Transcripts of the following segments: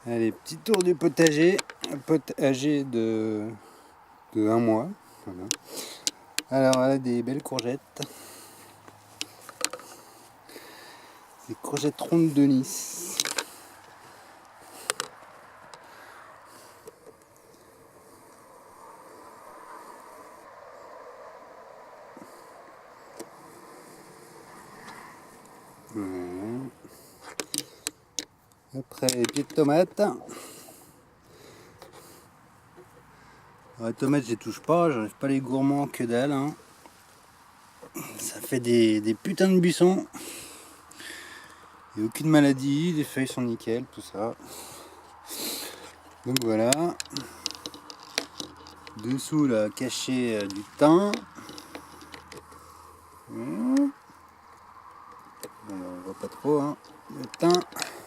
Allez, petit tour du potager, un potager de 1 mois. Voilà. Alors voilà des belles courgettes. Des courgettes rondes de Nice. Voilà. Après les pieds de tomates. Alors, les tomates, je les touche pas, j'enlève pas les gourmands, que dalle. Hein. Ça fait des putains de buissons. Il n'y a aucune maladie, les feuilles sont nickel, tout ça. Donc voilà. Dessous là, caché du thym. Bon, on voit pas trop, hein. Le thym,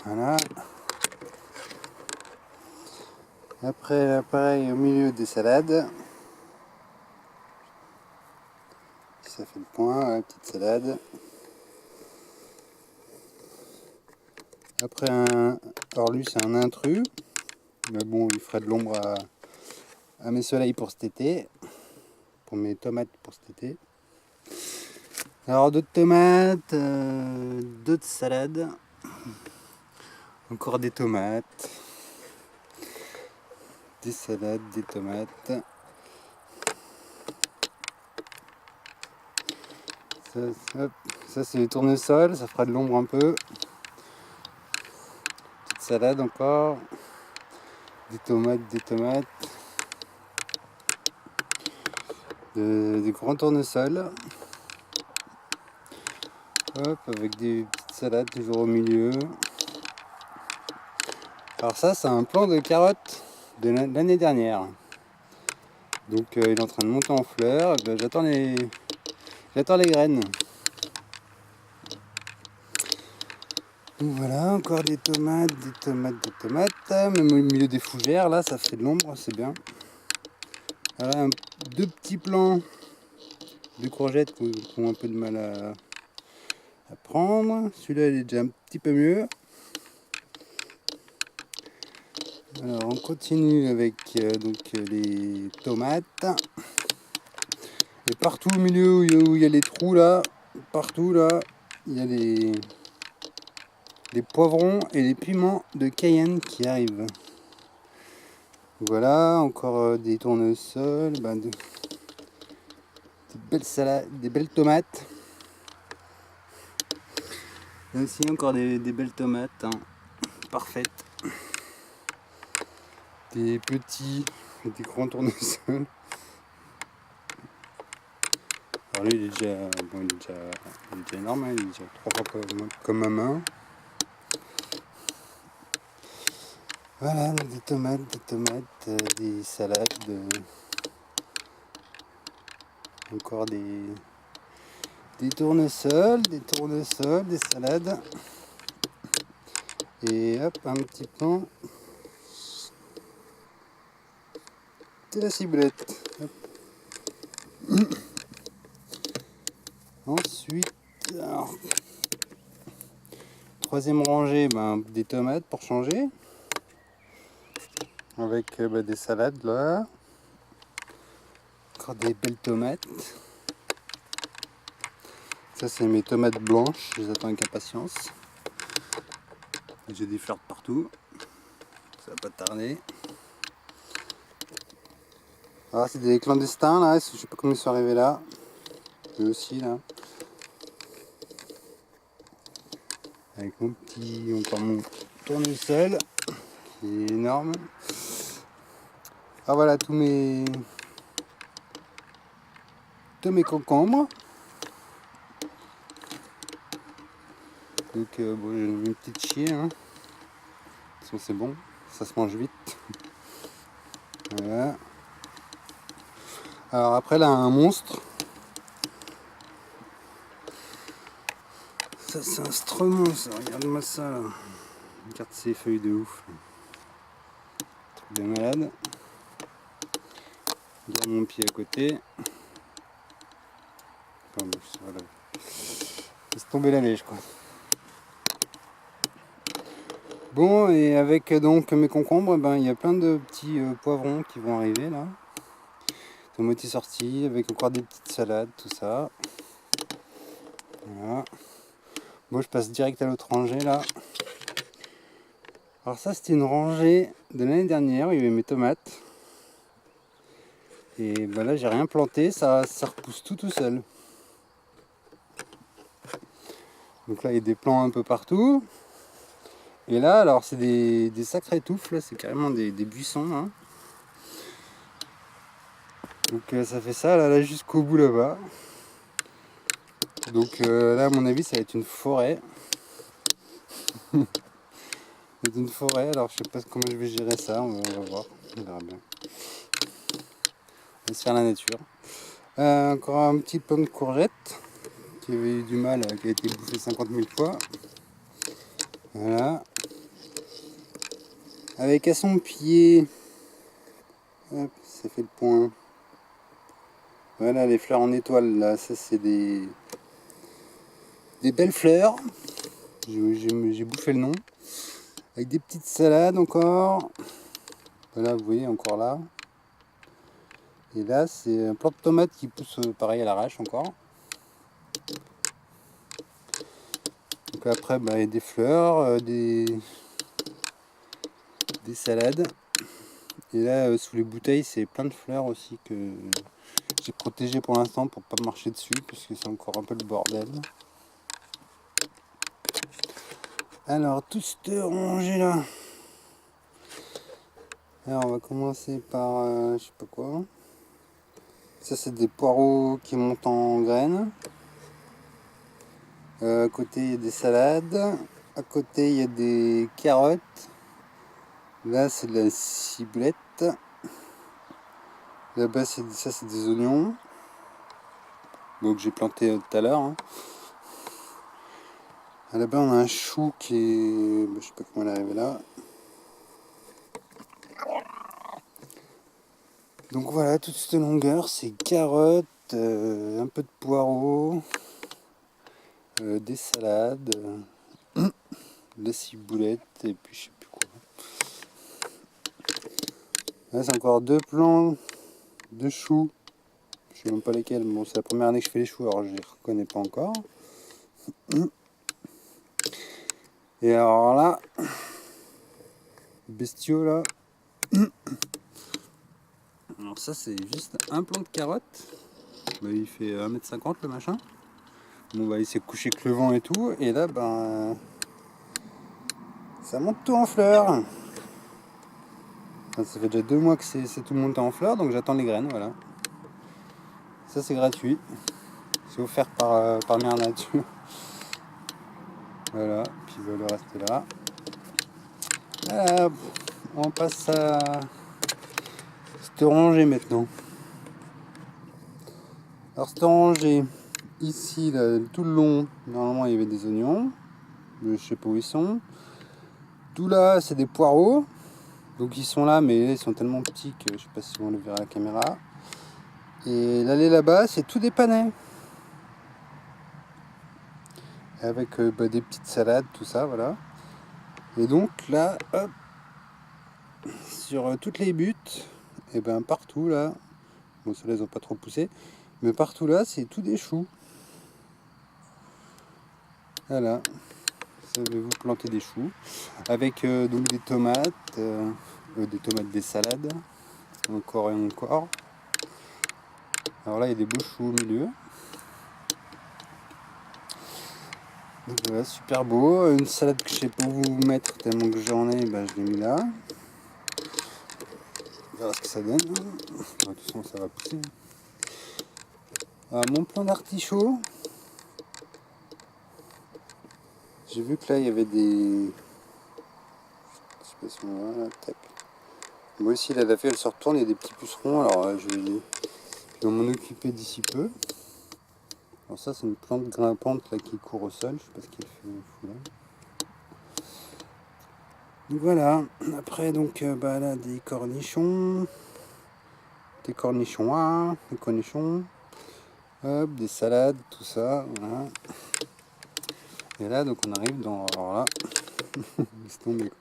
voilà. Après, pareil, au milieu des salades. Ça fait le point, petite salade. Après, alors lui, c'est un intrus. Mais bon, il ferait de l'ombre à mes soleils pour cet été. Pour mes tomates pour cet été. Alors, d'autres tomates, d'autres salades. Encore des tomates. Des salades, des tomates. Ça c'est les tournesols, ça fera de l'ombre un peu. Petite salade encore. Des tomates. Des grands tournesols. Hop, avec des petites salades toujours au milieu. Alors ça, c'est un plant de carottes de l'année dernière. Donc il est en train de monter en fleurs. Ben, j'attends les graines. Donc voilà, encore des tomates. Même au milieu des fougères, là, ça fait de l'ombre, c'est bien. Voilà, deux petits plants de courgettes qui ont un peu de mal à prendre. Celui-là, il est déjà un petit peu mieux. Alors, on continue avec les tomates. Et partout au milieu où il y a les trous là, partout là, il y a les poivrons et les piments de Cayenne qui arrivent. Voilà, encore des tournesols, des belles salades, des belles tomates. Là aussi encore des belles tomates, hein, parfaites. Des petits, des grands tournesols. Alors lui il est déjà énorme, hein, il est déjà 3 fois comme ma main. Voilà, des tomates, des salades, encore des tournesols, des salades. Et hop, un petit pan de la ciboulette. Hop. Ensuite, alors, troisième rangée, des tomates pour changer. Avec des salades là. Encore des belles tomates. Ça c'est mes tomates blanches, je les attends avec impatience. J'ai des fleurs de partout. Ça va pas tarder. Alors c'est des clandestins là, je sais pas comment ils sont arrivés là. Eux aussi là. Avec encore mon tournesol qui est énorme. Ah voilà tous mes concombres. Donc bon, j'ai une petite chier, hein. C'est bon, ça se mange vite. Voilà. Alors après là un monstre. Ça c'est un stromon ça, regarde-moi ça là. Regarde ces feuilles de ouf. Truc de malade. Regarde mon pied à côté. Enfin, voilà. Laisse tomber la neige quoi. Bon, et avec donc mes concombres, ben, il y a plein de petits poivrons qui vont arriver là. Ils sont moitié sortis, avec encore des petites salades, tout ça. Voilà. Bon, je passe direct à l'autre rangée là. Alors ça, c'était une rangée de l'année dernière, il y avait mes tomates. Et ben là, j'ai rien planté, ça repousse tout seul. Donc là, il y a des plants un peu partout. Et là, alors c'est des sacrés touffes, là, c'est carrément des buissons. Hein. Donc ça fait ça, là jusqu'au bout là-bas. Donc là, à mon avis, ça va être une forêt. C'est une forêt, alors je sais pas comment je vais gérer ça, on va voir, on verra bien. On va se faire la nature. Encore un petit pomme de courgette qui avait eu du mal, qui a été bouffé 50 000 fois. Voilà. Avec à son pied, hop, ça fait le point. Voilà les fleurs en étoile là, ça c'est des belles fleurs. J'ai bouffé le nom. Avec des petites salades encore. Voilà, vous voyez encore là. Et là, c'est un plant de tomate qui pousse pareil à l'arrache encore. Donc après, bah, il y a des fleurs, des salades. Et là, sous les bouteilles, c'est plein de fleurs aussi que j'ai protégé pour l'instant pour pas marcher dessus, parce que c'est encore un peu le bordel. Alors, tout ce rangé là. Alors, on va commencer par, je sais pas quoi. Ça, c'est des poireaux qui montent en graines. À côté, il y a des salades. À côté, il y a des carottes. Là, c'est de la ciboulette. Là-bas, ça, c'est des oignons. Donc, j'ai planté tout à l'heure. Hein. Là-bas, on a un chou qui est... je sais pas comment il est arrivé là. Donc voilà, toute cette longueur, c'est carottes, un peu de poireaux, des salades, de la ciboulette et puis je sais plus quoi. Là, c'est encore deux plants de choux. Je sais même pas lesquels. Bon, c'est la première année que je fais les choux, alors je les reconnais pas encore. Et alors là, bestiaux là. Alors ça, c'est juste un plant de carottes. Bah, il fait 1,50 m le machin. Bon, bah, il s'est couché avec le vent et tout. Et là, ben, ça monte tout en fleurs. Enfin, ça fait déjà 2 mois que c'est tout monté en fleurs, donc j'attends les graines, voilà. Ça, c'est gratuit. C'est offert par Mère Nature. Voilà, puis le reste est là. On passe à cette rangée maintenant. Alors cette rangée, ici, là, tout le long, normalement il y avait des oignons. Je sais pas où ils sont. Tout là, c'est des poireaux. Donc ils sont là, mais ils sont tellement petits que je sais pas si on les verra à la caméra. Et l'allée là-bas, c'est tout des panais. Avec des petites salades, tout ça, voilà. Et donc là, hop, sur toutes les buttes, et ben partout là, bon ceux-là ils ont pas trop poussé, mais partout là c'est tout des choux. Voilà, savez-vous planter des choux, avec donc des tomates, des salades, encore et encore. Alors là il y a des beaux choux au milieu. Donc voilà, super beau. Une salade que je sais pas où mettre tellement que j'en ai, ben, je l'ai mis là. On verra ce que ça donne. De toute façon ça va pousser. Mon plant d'artichaut. J'ai vu que là il y avait des... Je sais pas si on voit là, tac. Moi aussi la feuille elle se retourne, il y a des petits pucerons, alors je vais m'en occuper d'ici peu. Alors ça c'est une plante grimpante là qui court au sol, je sais pas ce qu'elle fait fou là. Donc voilà, après donc là des cornichons, des cornichons, hop, des salades, tout ça, voilà. Et là, donc on arrive dans... Alors là, laisse tomber.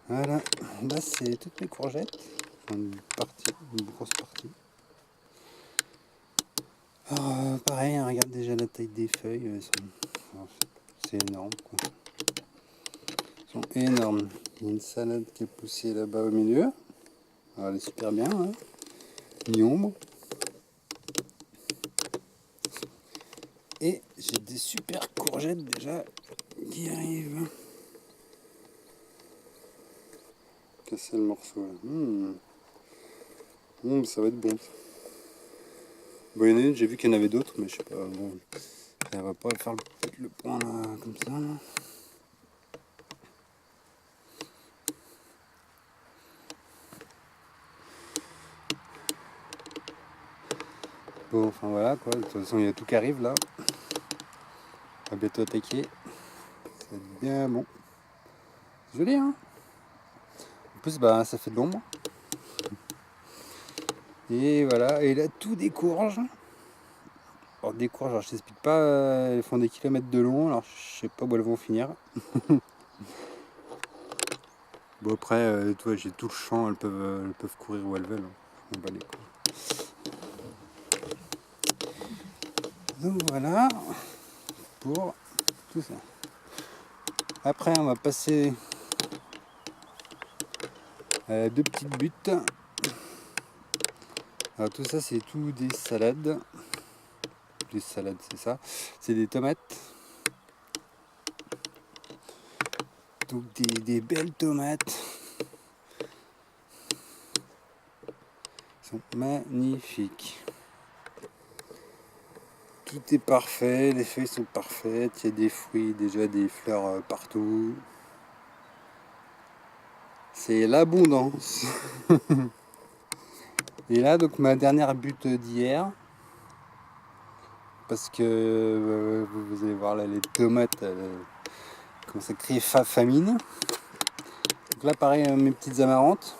Voilà, là c'est toutes mes courgettes. Une partie, une grosse partie. Alors, pareil, hein, regarde déjà la taille des feuilles. C'est énorme, quoi. Elles sont énormes. Il y a une salade qui est poussée là-bas au milieu. Alors, elle est super bien, hein. Mi-ombre. Et j'ai des super courgettes déjà qui arrivent. Casser le morceau là. Ça va être bon. Bon, il y en a une, j'ai vu qu'il y en avait d'autres, mais je sais pas. Bon, elle va pas faire le point là, comme ça. Là. Bon, enfin voilà quoi. De toute façon, il y a tout qui arrive là. On va bientôt attaquer. Ça va être bien bon. Joli, hein. En plus, bah, ça fait de l'ombre. Et voilà, et là, tout des courges. Alors, des courges, alors, je t'explique pas, elles font des kilomètres de long, alors je sais pas où elles vont finir. Bon, après, toi, j'ai tout le champ, elles peuvent courir où elles veulent. On va les courir. Donc voilà pour tout ça. Après, on va passer à deux petites buttes. Alors tout ça, c'est tout des salades. Des salades, c'est ça. C'est des tomates. Donc des belles tomates. Elles sont magnifiques. Tout est parfait, les feuilles sont parfaites, il y a des fruits, déjà des fleurs partout. C'est l'abondance. Et là, donc ma dernière butte d'hier, parce que vous allez voir là, les tomates commencent à créer famine. Donc là, pareil, mes petites amarantes.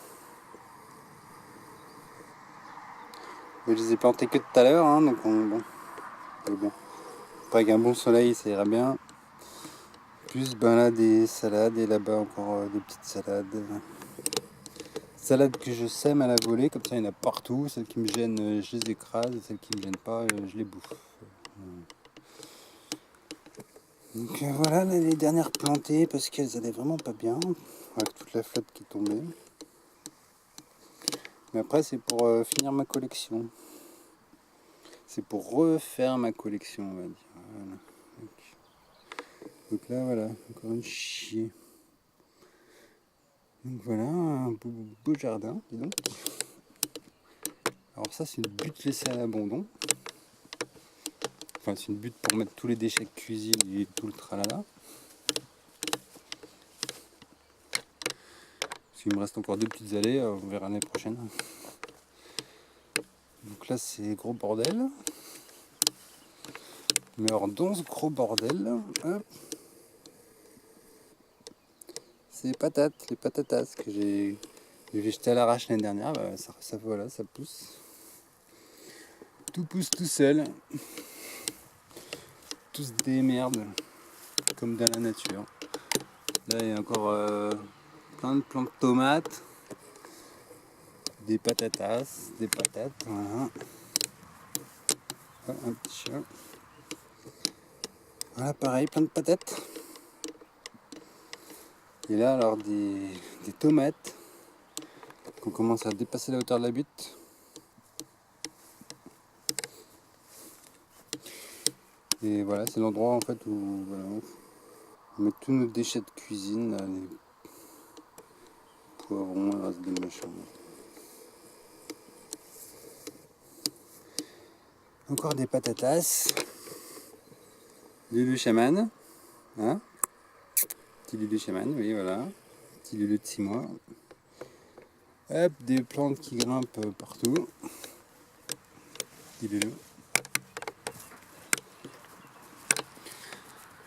Je les ai plantées que tout à l'heure, hein, donc bon. Après, avec un bon soleil, ça ira bien. Plus ben là des salades et là-bas encore des petites salades. Salades que je sème à la volée, comme ça il y en a partout. Celles qui me gênent, je les écrase. Et celles qui me gênent pas, je les bouffe. Donc voilà les dernières plantées parce qu'elles allaient vraiment pas bien. Avec toute la flotte qui tombait. Mais après c'est pour finir ma collection. C'est pour refaire ma collection, on va dire. Voilà. Donc là voilà, encore une chier. Donc voilà, un beau jardin, dis donc. Alors ça c'est une butte laissée à l'abandon. Enfin c'est une butte pour mettre tous les déchets de cuisine et tout le tralala. Il me reste encore deux petites allées, on verra l'année prochaine. Donc là c'est gros bordel. Mais alors dans ce gros bordel, hop, c'est les patatas que j'ai jeté à l'arrache l'année dernière, bah, voilà, ça pousse. Tout pousse tout seul. Tout se démerde, comme dans la nature. Là il y a encore plein de plantes de tomates, des patatas, des patates, voilà. Oh, un petit chat. Voilà pareil, plein de patates. Et là alors des tomates qu'on commence à dépasser la hauteur de la butte. Et voilà, c'est l'endroit en fait où voilà, on met tous nos déchets de cuisine, là, les poivrons, le reste des machins. Encore des patatas. Lulu chaman. Hein, petit Lulu chaman, oui voilà. Petit Lulu de 6 mois. Hop, des plantes qui grimpent partout. Petit Lulu.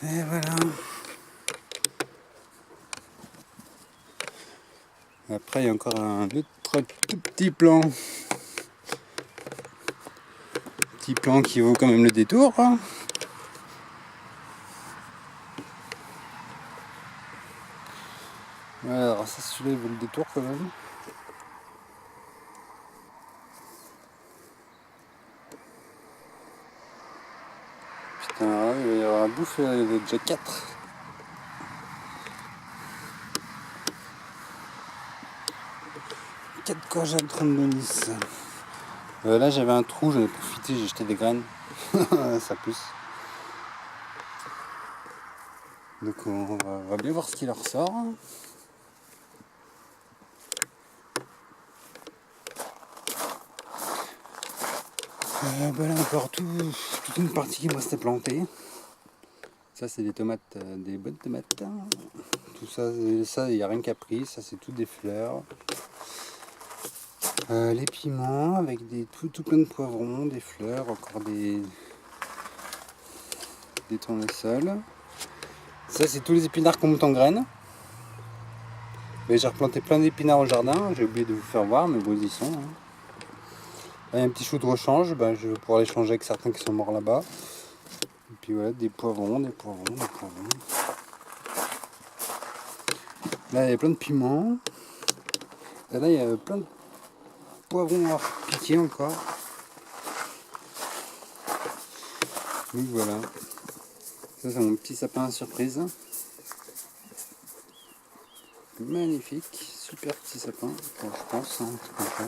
Et voilà. Après, il y a encore un autre tout petit plan. Petit plan qui vaut quand même le détour. Hein. Alors ça, celui-là, il vaut le détour quand même. Putain, ouais, il va y avoir la bouffe, il y en a déjà 4. Quatre courgettes 32 là j'avais un trou, j'en ai profité, j'ai jeté des graines. Ça pousse. Donc on va bien voir ce qu'il en ressort. Là encore toute une partie qui me restait plantée. Ça c'est des tomates, des bonnes tomates. Tout ça, il n'y a rien qui a pris, ça c'est tout des fleurs. Les piments avec tout plein de poivrons, des fleurs, encore des tournesols. Ça c'est tous les épinards qu'on monte en graines. Mais j'ai replanté plein d'épinards au jardin, j'ai oublié de vous faire voir, mais bon ils y sont. Là, il y a un petit chou de rechange, je vais pouvoir les changer avec certains qui sont morts là-bas. Et puis voilà, des poivrons. Là il y a plein de piments. Et là il y a plein de poivrons à piquer encore. Donc voilà. Ça c'est mon petit sapin à surprise. Magnifique, super petit sapin, enfin, je pense, comme ça.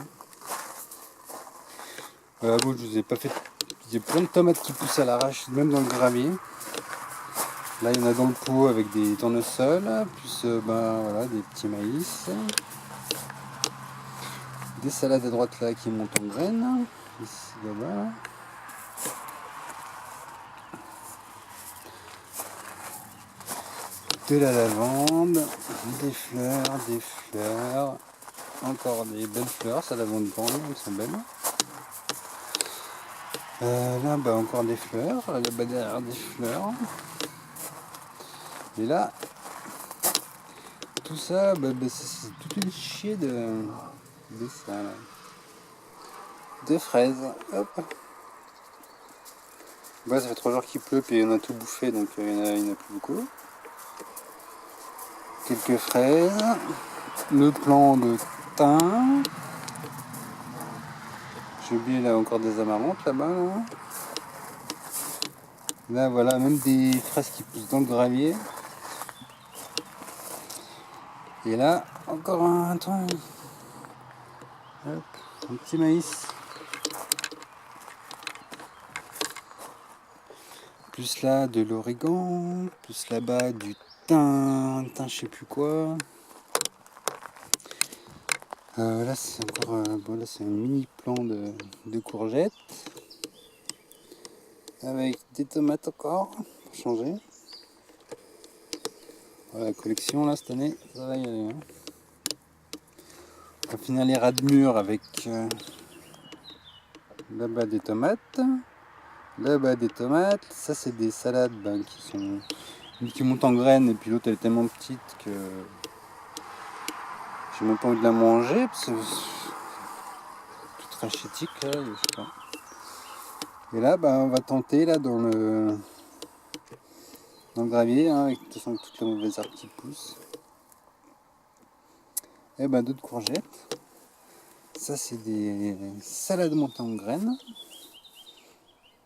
Bon, je vous ai pas fait. Il y a plein de tomates qui poussent à l'arrache, même dans le gravier. Là, il y en a dans le pot avec des tournesols, plus voilà, des petits maïs. Des salades à droite là qui montent en graines. Ici, là-bas. De la lavande, des fleurs, encore des belles fleurs, ça lavande grande, elles sont belles. Là, encore des fleurs, là-bas derrière des fleurs. Et là, tout ça, c'est toute une chier de ça, là. De fraises. Hop. Ça fait 3 jours qu'il pleut, puis on a tout bouffé, donc il y en a plus beaucoup. Quelques fraises, le plant de thym. J'ai oublié là encore des amarantes là-bas. Là voilà, même des fraises qui poussent dans le gravier. Et là, encore un thym. Hop, un petit maïs. Plus là de l'origan, plus là-bas du thym je sais plus quoi. Là c'est encore là c'est un mini plant de courgettes avec des tomates encore pour changer. Voilà, la collection là cette année, ça va y aller. Hein. On va finir les ras de mur avec là-bas des tomates. Là-bas des tomates. Ça c'est des salades qui montent en graines et puis l'autre elle est tellement petite que j'ai même pas envie de la manger parce que toute rachétique là, je sais pas. Et là on va tenter là dans le gravier avec de toute façon toutes les mauvaises herbes qui poussent. Et d'autres courgettes. Ça c'est des salades montées en graines.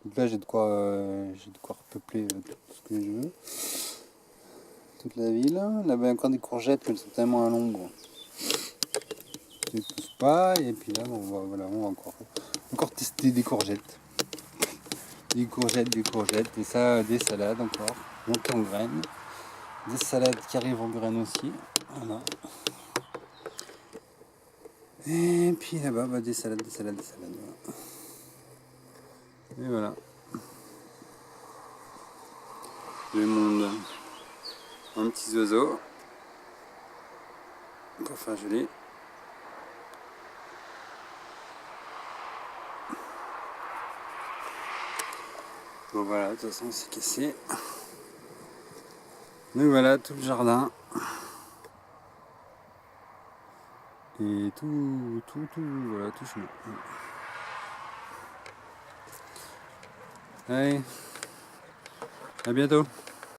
Donc là j'ai de quoi repeupler tout ce que je veux. Toute la ville. Là-bas il y a encore des courgettes mais elles sont tellement à l'ombre. Elles ne poussent pas. Et puis là on va encore tester des courgettes. Des courgettes. Et ça des salades encore. Montées en graines. Des salades qui arrivent en graines aussi. Voilà. Et puis là-bas, des salades. Voilà. Et voilà. Le monde. Un petit oiseau. Pour faire joli. Bon voilà, de toute façon c'est cassé. Donc voilà, tout le jardin. Et tout chez moi. Allez, à bientôt.